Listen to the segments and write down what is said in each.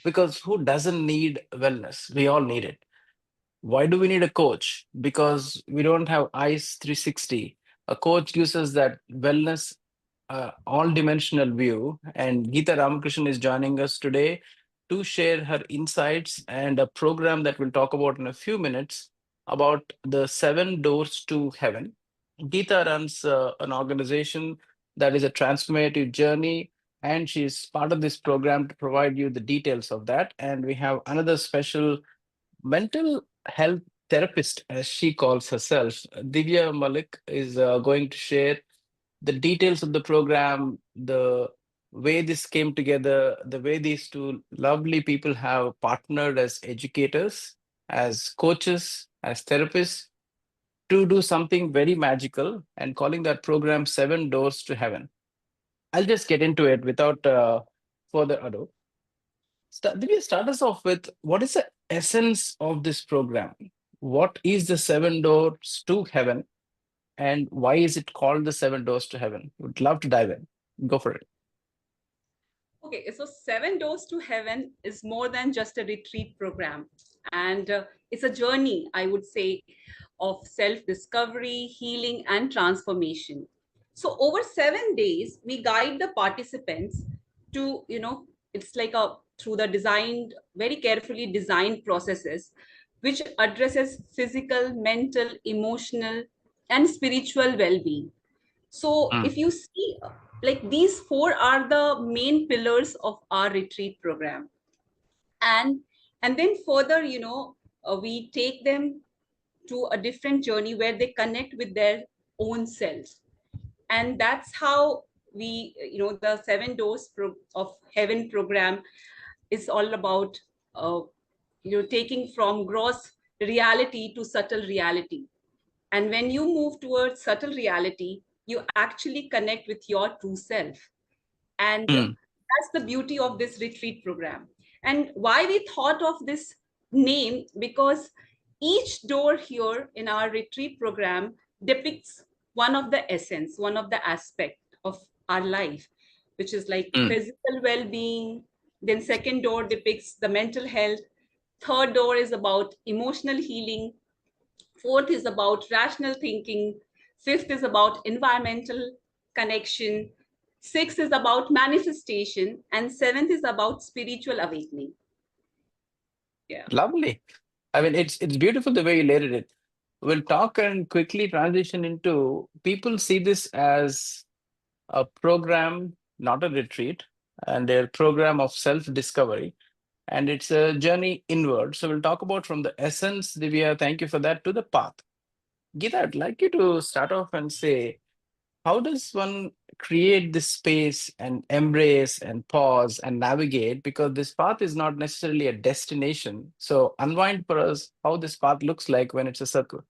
Because who doesn't need wellness? We all need it. Why do we need a coach? Because we don't have ICE 360. A coach gives us that wellness, all dimensional view. And Geeta Ramakrishnan is joining us today to share her insights and a program that we'll talk about in a few minutes about the seven doors to heaven. Geeta runs an organization that is a transformative journey, and she's part of this program to provide you the details of that. And we have another special mental health therapist, as she calls herself. Divya Malik is going to share the details of the program, the way this came together, the way these two lovely people have partnered as educators, as coaches, as therapists to do something very magical and calling that program Seven Doors to Heaven. I'll just get into it without further ado. Divya, start us off with what is the essence of this program? What is the Seven Doors to Heaven, and why is it called the Seven Doors to Heaven? Would love to dive in. Go for it. Okay, so Seven Doors to Heaven is more than just a retreat program. And it's a journey, I would say, of self discovery, healing, and transformation. So, over 7 days, we guide the participants to, it's like a through the designed, very carefully designed processes, which addresses physical, mental, emotional, and spiritual well being. So Mm, if you see, like these four are the main pillars of our retreat program. And and then further, we take them to a different journey where they connect with their own selves. And that's how the Seven Doors of Heaven program is all about, taking from gross reality to subtle reality. And when you move towards subtle reality, you actually connect with your true self. And mm, that's the beauty of this retreat program. And why we thought of this name, because each door here in our retreat program depicts one of the essence, one of the aspect of our life, which is like mm. physical well-being. Then second door depicts the mental health. Third door is about emotional healing. Fourth is about rational thinking. Fifth is about environmental connection. Sixth is about manifestation. And seventh is about spiritual awakening. Yeah. Lovely. I mean, it's beautiful the way you laid it. We'll talk and quickly transition into people see this as a program, not a retreat, and a program of self-discovery. And it's a journey inward. So we'll talk about from the essence, Divya, thank you for that, to the path. Geeta, I'd like you to start off and say, how does one create this space and embrace and pause and navigate? Because this path is not necessarily a destination. So unwind for us how this path looks like when it's a circle.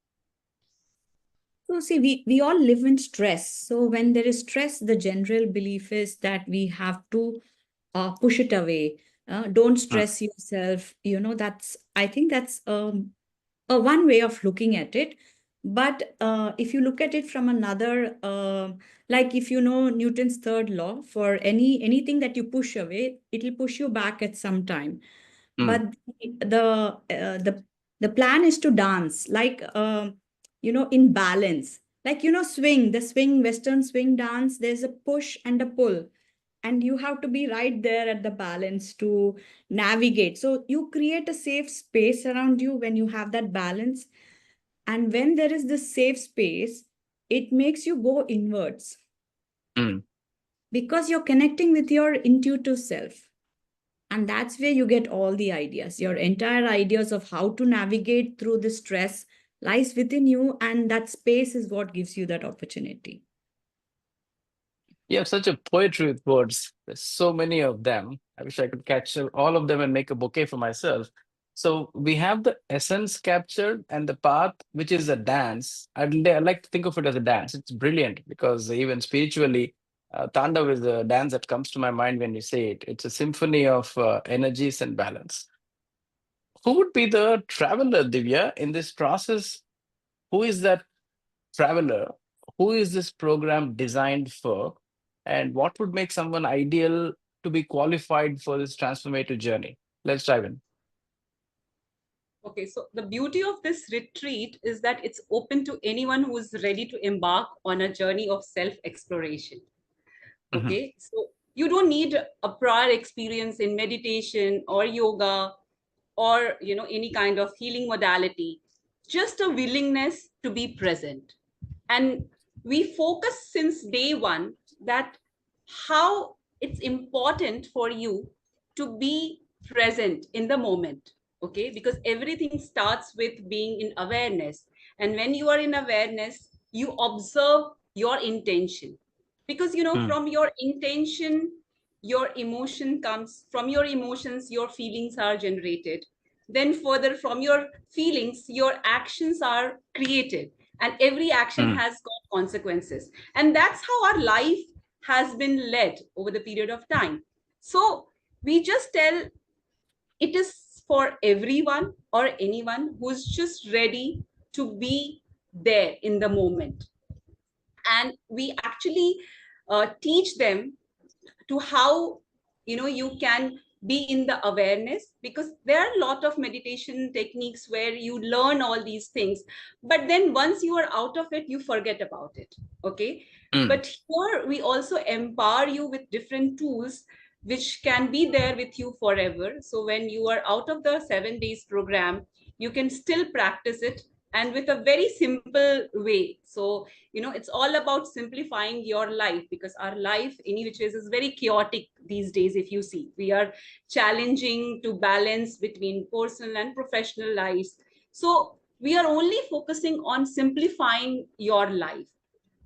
So, see, we all live in stress. So, when there is stress, the general belief is that we have to push it away. Don't Mm, stress yourself. That's, I think that's a one way of looking at it. But if you look at it from another, like if you know Newton's third law, for anything that you push away, it'll push you back at some time. mm, But the plan is to dance, like in balance, like swing, the swing, Western swing dance. There's a push and a pull, and you have to be right there at the balance to navigate. So you create a safe space around you when you have that balance. And when there is this safe space, it makes you go inwards mm. because you're connecting with your intuitive self. And that's where you get all the ideas. Your entire ideas of how to navigate through the stress lies within you, and that space is what gives you that opportunity. You have such a poetry with words. There's so many of them. I wish I could catch all of them and make a bouquet for myself. So we have the essence captured and the path, which is a dance. I like to think of it as a dance. It's brilliant because even spiritually, Tandav is a dance that comes to my mind when you say it. It's a symphony of energies and balance. Who would be the traveler, Divya, in this process? Who is that traveler? Who is this program designed for? And what would make someone ideal to be qualified for this transformative journey? Let's dive in. Okay, so the beauty of this retreat is that it's open to anyone who is ready to embark on a journey of self exploration. Mhm. Okay, so you don't need a prior experience in meditation or yoga or any kind of healing modality, just a willingness to be present. And we focus since day one that how it's important for you to be present in the moment. Okay, because everything starts with being in awareness, and when you are in awareness you observe your intention, because Mm. from your intention your emotion comes, from your emotions your feelings are generated, then further from your feelings your actions are created, and every action Mm. has got consequences, and that's how our life has been led over the period of time. So we just tell it is for everyone or anyone who's just ready to be there in the moment. And we actually teach them to how you can be in the awareness, because there are a lot of meditation techniques where you learn all these things, but then once you are out of it you forget about it. Okay, Mm. but here we also empower you with different tools which can be there with you forever, so when you are out of the 7 days program you can still practice it, and with a very simple way. So it's all about simplifying your life, because our life any which ways is very chaotic these days. If you see, we are challenging to balance between personal and professional lives, so we are only focusing on simplifying your life.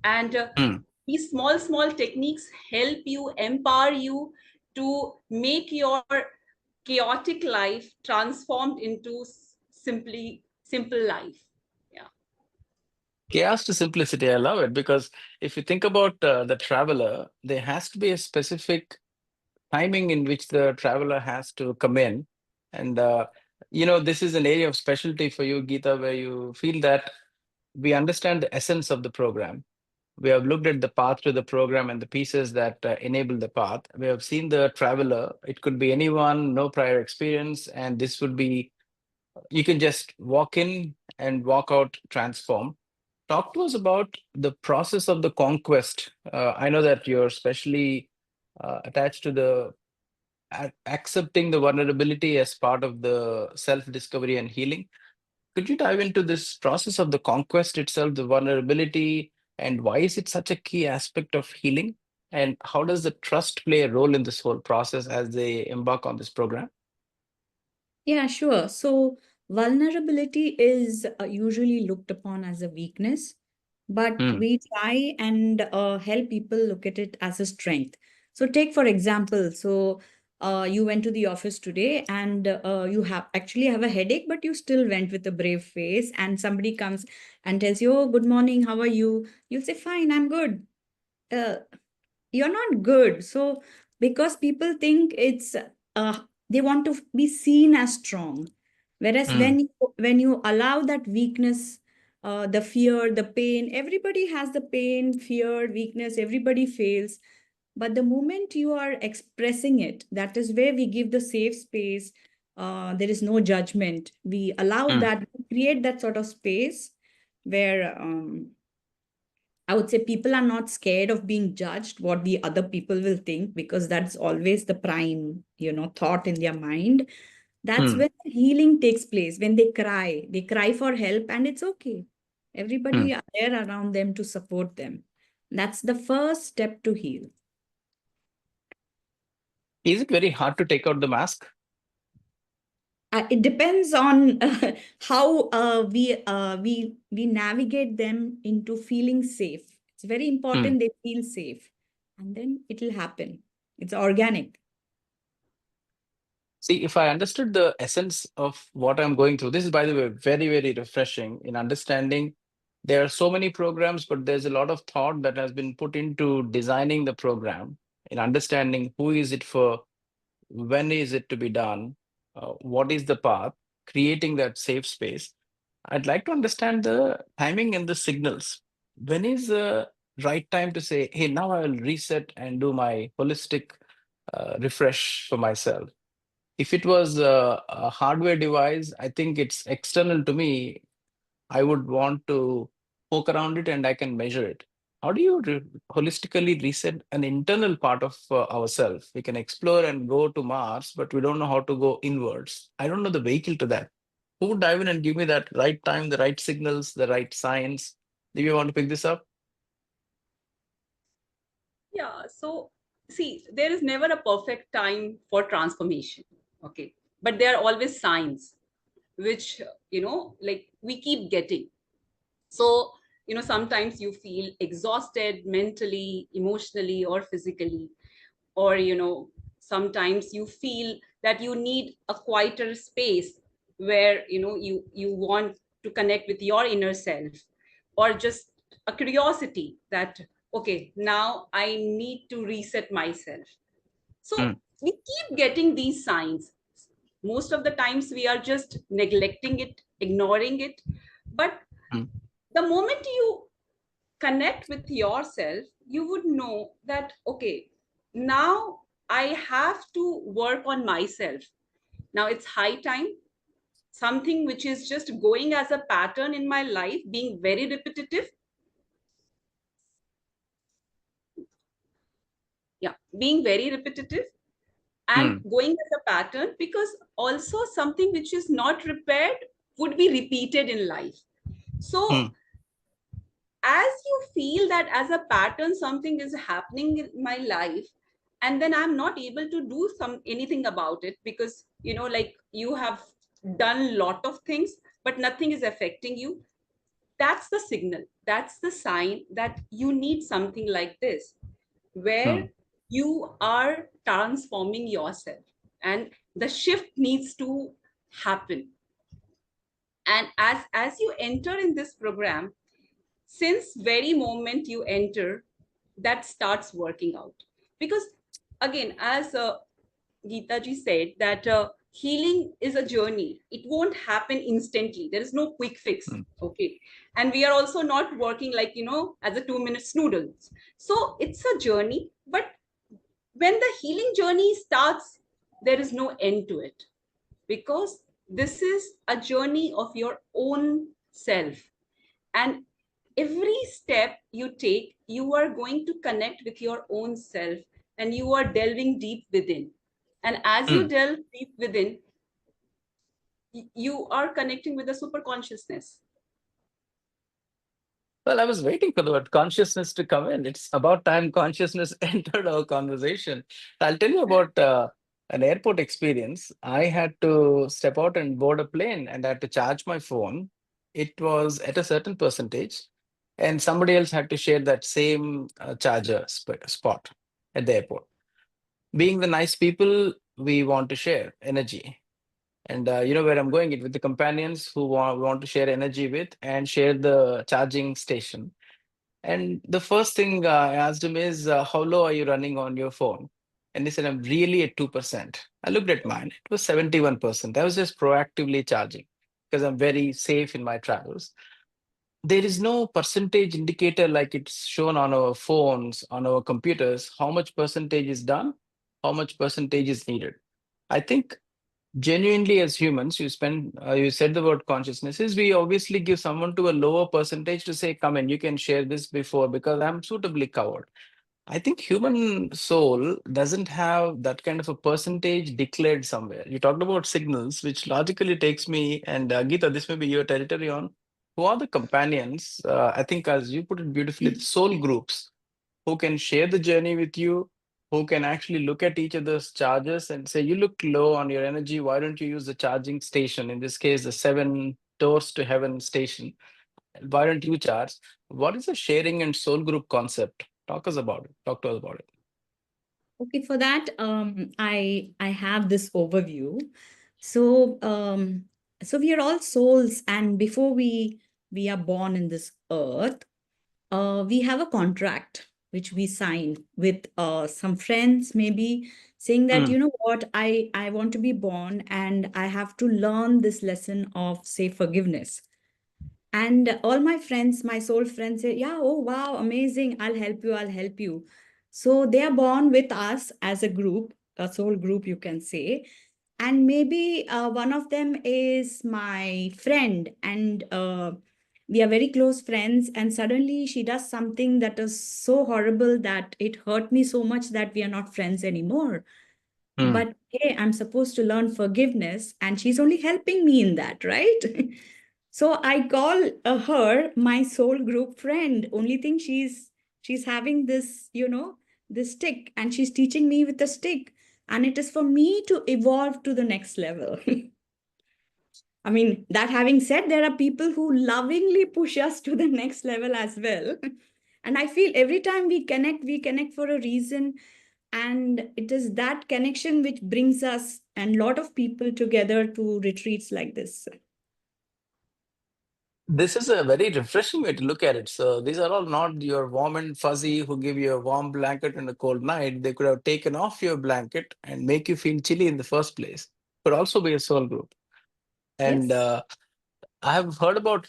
And Mm. these small techniques help you, empower you to make your chaotic life transformed into simply simple life. Yeah. Chaos to simplicity. I love it because if you think about the traveler, there has to be a specific timing in which the traveler has to come in. And, this is an area of specialty for you, Geeta, where you feel that we understand the essence of the program. We have looked at the path to the program and the pieces that enable the path. We have seen the traveler. It could be anyone, no prior experience. And this would be, you can just walk in and walk out transformed. Talk to us about the process of the conquest. I know that you're especially attached to the accepting the vulnerability as part of the self-discovery and healing. Could you dive into this process of the conquest itself, the vulnerability, and why is it such a key aspect of healing? And how does the trust play a role in this whole process as they embark on this program? Yeah, sure. So vulnerability is usually looked upon as a weakness, but Mm. we try and help people look at it as a strength. So take for example, you went to the office today and you have a headache, but you still went with a brave face, and somebody comes and tells you, "Oh, good morning, how are you?" You'll say, "Fine, I'm good." Uh, you're not good. So because people think it's they want to be seen as strong, whereas Mm. when you allow that weakness, the fear, the pain, everybody has the pain, fear, weakness, everybody fails. But the moment you are expressing it, that is where we give the safe space. There is no judgment. We allow Mm. that, create that sort of space where I would say people are not scared of being judged, what the other people will think, because that's always the prime, thought in their mind. That's Mm. when healing takes place. When they cry for help, and it's okay. Mm. Everybody are there around them to support them. That's the first step to heal. Is it very hard to take out the mask? It depends on how we navigate them into feeling safe. It's very Mm. important they feel safe, and then it'll happen. It's organic. See, if I understood the essence of what I'm going through, this is, by the way, very, very refreshing in understanding. There are so many programs, but there's a lot of thought that has been put into designing the program, in understanding who is it for, when is it to be done, what is the path, creating that safe space. I'd like to understand the timing and the signals. When is the right time to say, hey, now I will reset and do my holistic refresh for myself? If it was a hardware device, I think it's external to me. I would want to poke around it and I can measure it. How do you holistically reset an internal part of ourselves? We can explore and go to Mars, but we don't know how to go inwards. I don't know the vehicle to that. Who would dive in and give me that right time, the right signals, the right science? Do you want to pick this up? Yeah, so see, there is never a perfect time for transformation. Okay. But there are always signs which, like we keep getting. So, sometimes you feel exhausted mentally, emotionally, or physically, or, sometimes you feel that you need a quieter space where, you want to connect with your inner self, or just a curiosity that, okay, now I need to reset myself. So Mm, we keep getting these signs. Most of the times we are just neglecting it, ignoring it. But mm, the moment you connect with yourself, you would know that, okay, now I have to work on myself. Now it's high time. Something which is just going as a pattern in my life, being very repetitive. Yeah, being very repetitive and mm, going as a pattern, because also something which is not repaired would be repeated in life. So mm, as you feel that as a pattern something is happening in my life, and then I'm not able to do anything about it, because like you have done lot of things but nothing is affecting you, that's the signal, that's the sign that you need something like this, where mm. you are transforming yourself, and the shift needs to happen. And as you enter in this program, since very moment you enter, that starts working out. Because again, as Geeta ji said, that healing is a journey. It won't happen instantly. There is no quick fix. Mm. Okay. And we are also not working like, as a 2 minute noodles. So it's a journey. But when the healing journey starts, there is no end to it, because this is a journey of your own self. And every step you take, you are going to connect with your own self, and you are delving deep within. And as you Mm. delve deep within, you are connecting with the super consciousness. Well, I was waiting for the word consciousness to come in. It's about time consciousness entered our conversation. I'll tell you about an airport experience. I had to step out and board a plane, and I had to charge my phone. It was at a certain percentage, and somebody else had to share that same charger spot at the airport. Being the nice people, we want to share energy. And you know where I'm going it with the companions who want to share energy with and share the charging station. And the first thing I asked him is, how low are you running on your phone? And he said, I'm really at 2%. I looked at mine, it was 71%. I was just proactively charging because I'm very safe in my travels. There is no percentage indicator like it's shown on our phones, on our computers, how much percentage is done, how much percentage is needed. I think genuinely as humans you said the word consciousness is we obviously give someone to a lower percentage to say come in you can share this before because I'm suitably covered. I think human soul doesn't have that kind of a percentage declared somewhere. You talked about signals, which logically takes me and Geeta, this may be your territory on who are the companions. I think as you put it beautifully, the soul groups who can share the journey with you, who can actually look at each other's charges and say, you look low on your energy. Why don't you use the charging station? In this case, the seven doors to heaven station. Why don't you charge? What is the sharing and soul group concept? Talk us about it. Talk to us about it. Okay, for that, I have this overview. So so we are all souls, and before we are born in this earth, we have a contract which we sign with some friends, maybe saying that, Mm, you know what, I want to be born and I have to learn this lesson of, say, forgiveness. And all my friends, my soul friends say, yeah, oh, wow, amazing. I'll help you. I'll help you. So they are born with us as a group, a soul group, you can say. And maybe one of them is my friend, and we are very close friends, and suddenly she does something that is so horrible that it hurt me so much that we are not friends anymore. Hmm. But hey, I'm supposed to learn forgiveness, and she's only helping me in that, right? So I call her my soul group friend. Only thing, she's having this, this stick, and she's teaching me with a stick, and it is for me to evolve to the next level. I mean, that having said, there are people who lovingly push us to the next level as well. And I feel every time we connect for a reason, and it is that connection which brings us and a lot of people together to retreats like this. This is a very refreshing way to look at it. So these are all not your warm and fuzzy who give you a warm blanket in a cold night. They could have taken off your blanket and make you feel chilly in the first place. Could also be a soul group. And Yes. I have heard about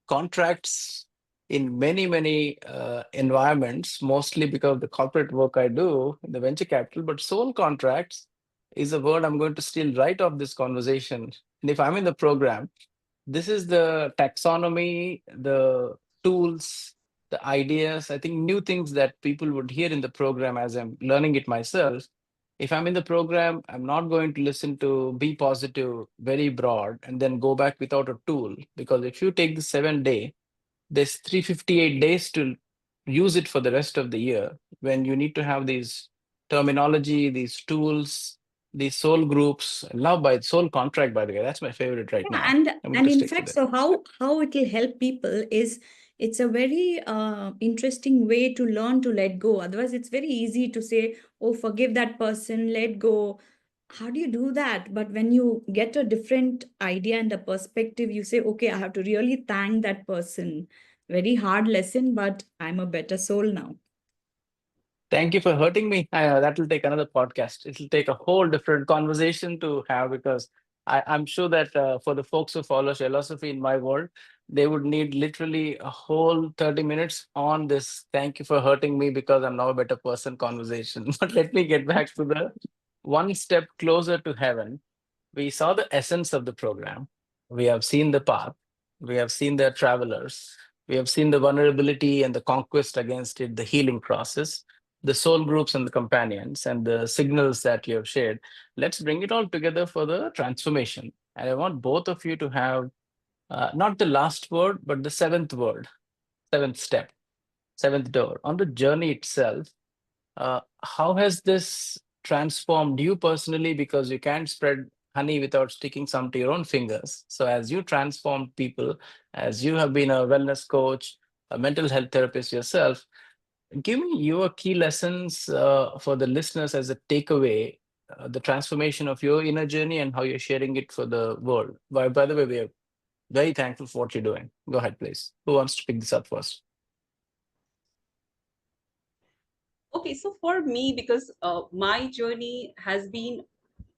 contracts in many environments, mostly because of the corporate work I do in the venture capital. But soul contracts is a word I'm going to steal right off this conversation. And if I'm in the program, this is the taxonomy, the tools, the ideas, I think new things that people would hear in the program as I'm learning it myself. If I'm in the program, I'm not going to listen to be positive, very broad, and then go back without a tool. Because if you take the 7 day, there's 358 days to use it for the rest of the year when you need to have these terminology, these tools, these soul groups. Love by soul contract, by the way. That's my favorite right Yeah, now. I'm going and to in stick with fact, it. so how it will help people is, it's a very interesting way to learn to let go. Otherwise, it's very easy to say, "Oh, forgive that person, let go." How do you do that? But when you get a different idea and a perspective, you say, "Okay, I have to really thank that person." Very hard lesson, but I'm a better soul now. Thank you for hurting me. That will take another podcast. It will take a whole different conversation to have because I'm sure that for the folks who follow philosophy in my world, they would need literally a whole 30 minutes on this. Thank you for hurting me because I'm now a better person conversation. But let me get back to the one step closer to heaven. We saw the essence of the program. We have seen the path. We have seen the travelers. We have seen the vulnerability and the conquest against it, the healing process, the soul groups and the companions, and the signals that you have shared. Let's bring it all together for the transformation. And I want both of you to have not the last word, but the seventh word, seventh step, seventh door. On the journey itself, how has this transformed you personally? Because you can't spread honey without sticking some to your own fingers. So, as you transformed people, as you have been a wellness coach, a mental health therapist yourself, give me your key lessons for the listeners as a takeaway, the transformation of your inner journey and how you're sharing it for the world. By the way, we are very thankful for what you're doing. Go ahead, please. Who wants to pick this up first? Okay, so for me, because my journey has been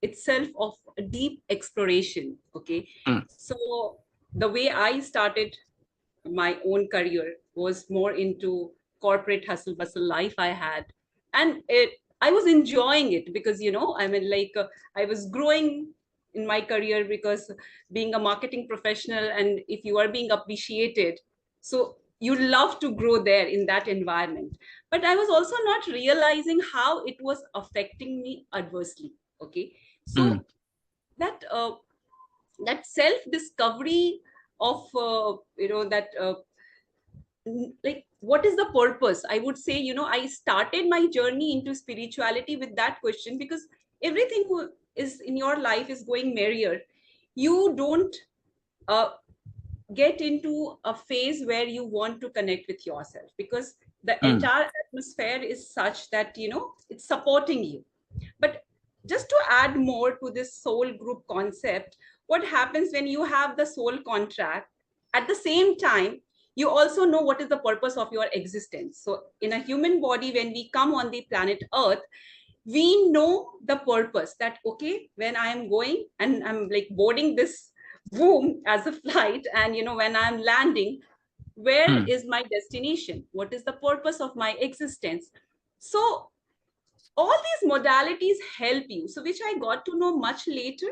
itself of a deep exploration. Okay, Mm, so the way I started my own career was more into corporate hustle bustle life I had, and it I was enjoying it because I mean, like, I was growing in my career, because being a marketing professional, and if you are being appreciated, so you love to grow there in that environment. But I was also not realizing how it was affecting me adversely. Okay, mm, so that that self discovery of that like, what is the purpose, I would say, I started my journey into spirituality with that question, because everything is in your life is going merrier. You don't uh, get into a phase where you want to connect with yourself, because the mm, entire atmosphere is such that it's supporting you. But just to add more to this soul group concept, what happens when you have the soul contract, at the same time, you also know what is the purpose of your existence. So, in a human body, when we come on the planet Earth, we know the purpose that, okay, when I am going and I'm like boarding this womb as a flight, and when I'm landing, where mm. is my destination? What is the purpose of my existence? So, all these modalities help you. So which I got to know much later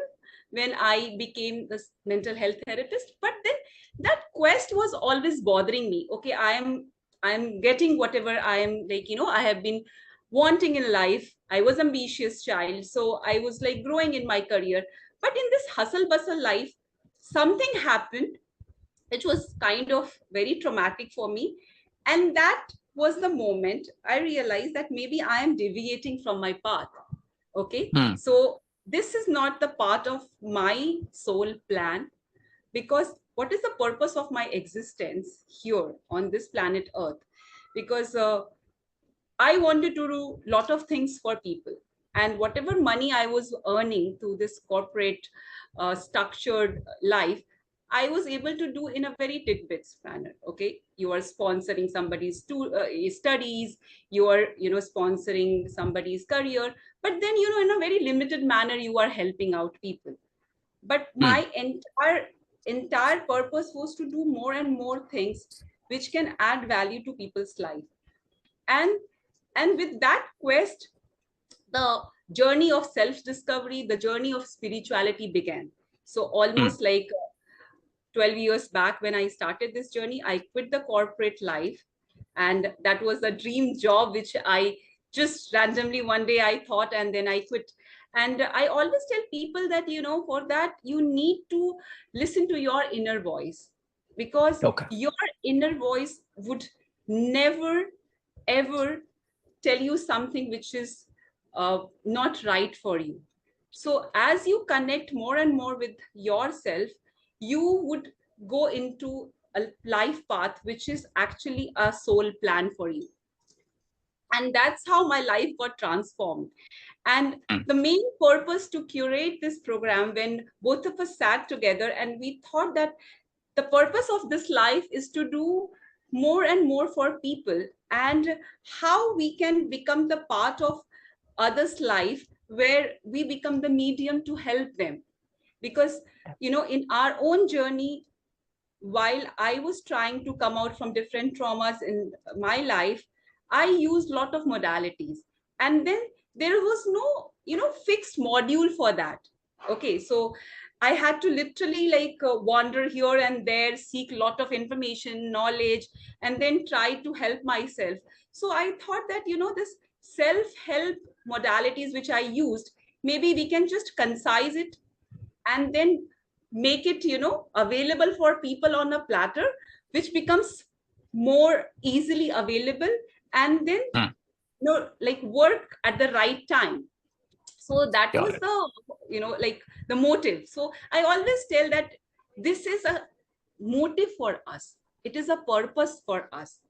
when I became this mental health therapist. But then that quest was always bothering me. Okay, I'm getting whatever I am, like, I have been wanting in life. I was ambitious child, so I was like growing in my career. But in this hustle bustle life, something happened which was kind of very traumatic for me. And that was the moment I realized that maybe I am deviating from my path. Okay. Hmm. So this is not the part of my soul plan, because what is the purpose of my existence here on this planet Earth? Because I wanted to do a lot of things for people. And whatever money I was earning through this corporate structured life, I was able to do in a very tidbits manner. Okay, you are sponsoring somebody's studies, you are sponsoring somebody's career, but then in a very limited manner you are helping out people. But Hmm. my entire purpose was to do more and more things which can add value to people's life. And and with that quest, the journey of self discovery, the journey of spirituality began. So Hmm. almost like 12 years back when I started this journey, I quit the corporate life. And that was a dream job which I just randomly one day I thought, and then I quit. And I always tell people that for that you need to listen to your inner voice, because Okay. your inner voice would never ever tell you something which is not right for you. So as you connect more and more with yourself, you would go into a life path which is actually a soul plan for you. And that's how my life got transformed. And Hmm. the main purpose to curate this program, when both of us sat together and we thought that the purpose of this life is to do more and more for people, and how we can become the part of others life, where we become the medium to help them. Because in our own journey, while I was trying to come out from different traumas in my life, I used a lot of modalities. And then there was no, fixed module for that. Okay, so I had to literally like wander here and there, seek a lot of information, knowledge, and then try to help myself. So I thought that, this self-help modalities which I used, maybe we can just concise it and then make it available for people on a platter, which becomes more easily available, and then Hmm. like work at the right time. So that Got was it. the like the motive. So I always tell that this is a motive for us, it is a purpose for us.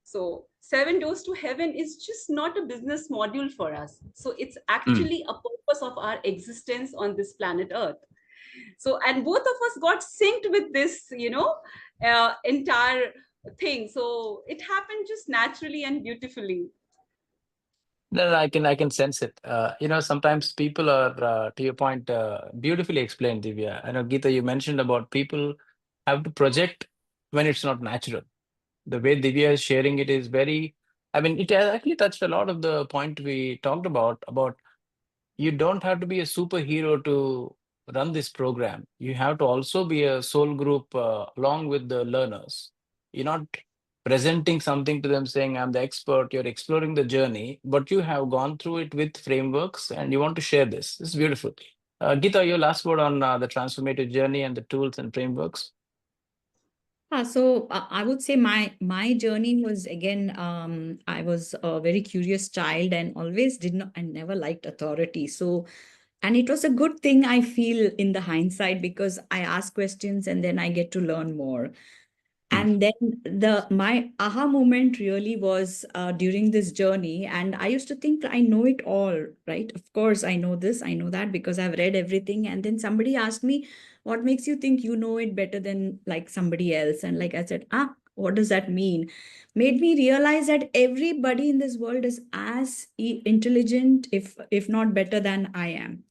So seven doors to heaven is just not a business module for us, so it's Hmm. actually a purpose of our existence on this planet Earth. So and both of us got synced with this entire thing, so it happened just naturally and beautifully. No, no, I can sense it. Sometimes people are, to your point, beautifully explained, Divya. I know, Geeta, you mentioned about people have to project when it's not natural. The way Divya is sharing it is very, I mean, it has actually touched a lot of the point we talked about you don't have to be a superhero to run this program. You have to also be a soul group along with the learners. You're not presenting something to them saying, I'm the expert. You're exploring the journey, but you have gone through it with frameworks and you want to share this. This is beautiful. Geeta, your last word on the transformative journey and the tools and frameworks? So I would say my journey was again, I was a very curious child and always did not and never liked authority. So, and it was a good thing I feel in the hindsight, because I ask questions and then I get to learn more. Mm, And then the my aha moment really was during this journey, and I used to think I know it all, right? Of course I know this, I know that, because I've read everything. And then somebody asked me, what makes you think you know it better than like somebody else? And like I said, what does that mean? Made me realize that everybody in this world is as intelligent, if not better than I am.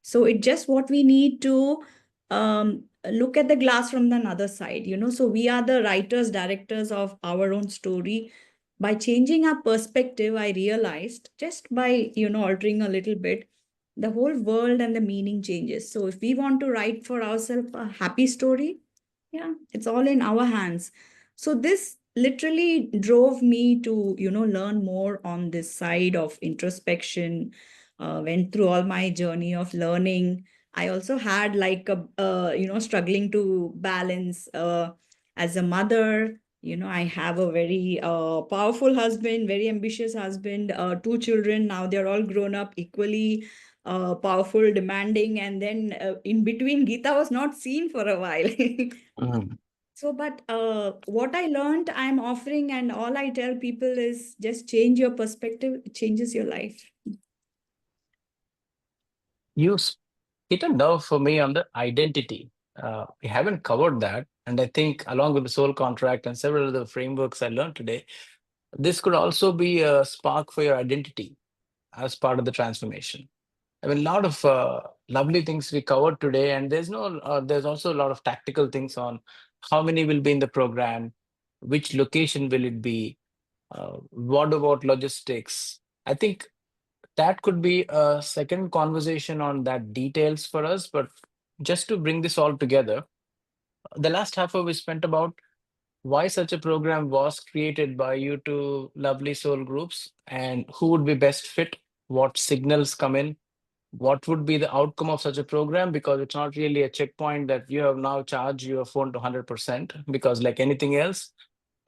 So it's just what we need to look at the glass from the other side. So we are the writers, directors of our own story. By changing our perspective, I realized just by, altering a little bit, the whole world and the meaning changes. So if we want to write for ourselves a happy story, yeah, it's all in our hands. So this literally drove me to, learn more on this side of introspection. Went through all my journey of learning. I also had like a, struggling to balance as a mother. I have a very powerful husband, very ambitious husband, two children. Now they're all grown up equally powerful, demanding. And then in between, Geeta was not seen for a while. Mm. So, but what I learned, I'm offering, and all I tell people is just change your perspective, it changes your life. You hit a nerve for me on the identity. We haven't covered that. And I think, along with the soul contract and several other frameworks I learned today, this could also be a spark for your identity as part of the transformation. I mean, a lot of lovely things we covered today, and there's also a lot of tactical things on how many will be in the program, which location will it be, what about logistics. I think that could be a second conversation on that details for us. But just to bring this all together, the last half hour we spent about why such a program was created by you two lovely soul groups and who would be best fit, what signals come in, what would be the outcome of such a program, because it's not really a checkpoint that you have now charged your phone to 100%, because like anything else,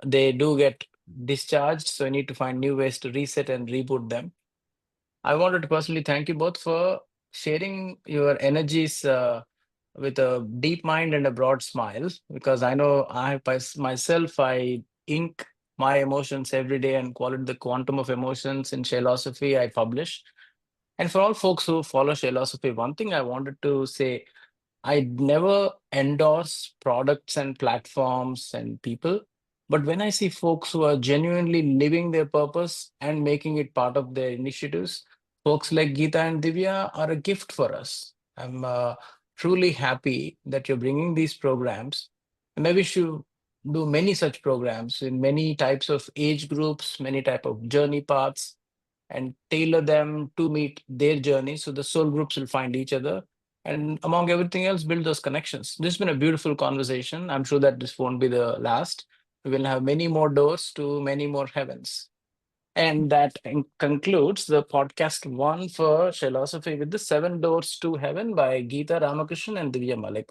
they do get discharged, so you need to find new ways to reset and reboot them. I wanted to personally thank you both for sharing your energies with a deep mind and a broad smile, because I know myself, I ink my emotions every day and call it the quantum of emotions in philosophy I publish. And for all folks who follow philosophy, one thing I wanted to say, I never endorse products and platforms and people. But when I see folks who are genuinely living their purpose and making it part of their initiatives, folks like Geeta and Divya are a gift for us. I'm truly happy that you're bringing these programs. And I wish you do many such programs in many types of age groups, many type of journey paths, and tailor them to meet their journey so the soul groups will find each other, and among everything else, build those connections. This has been a beautiful conversation. I'm sure that this won't be the last. We will have many more doors to many more heavens. And that concludes the podcast one for philosophy with the seven doors to heaven by Geeta Ramakrishnan and Divya Malik.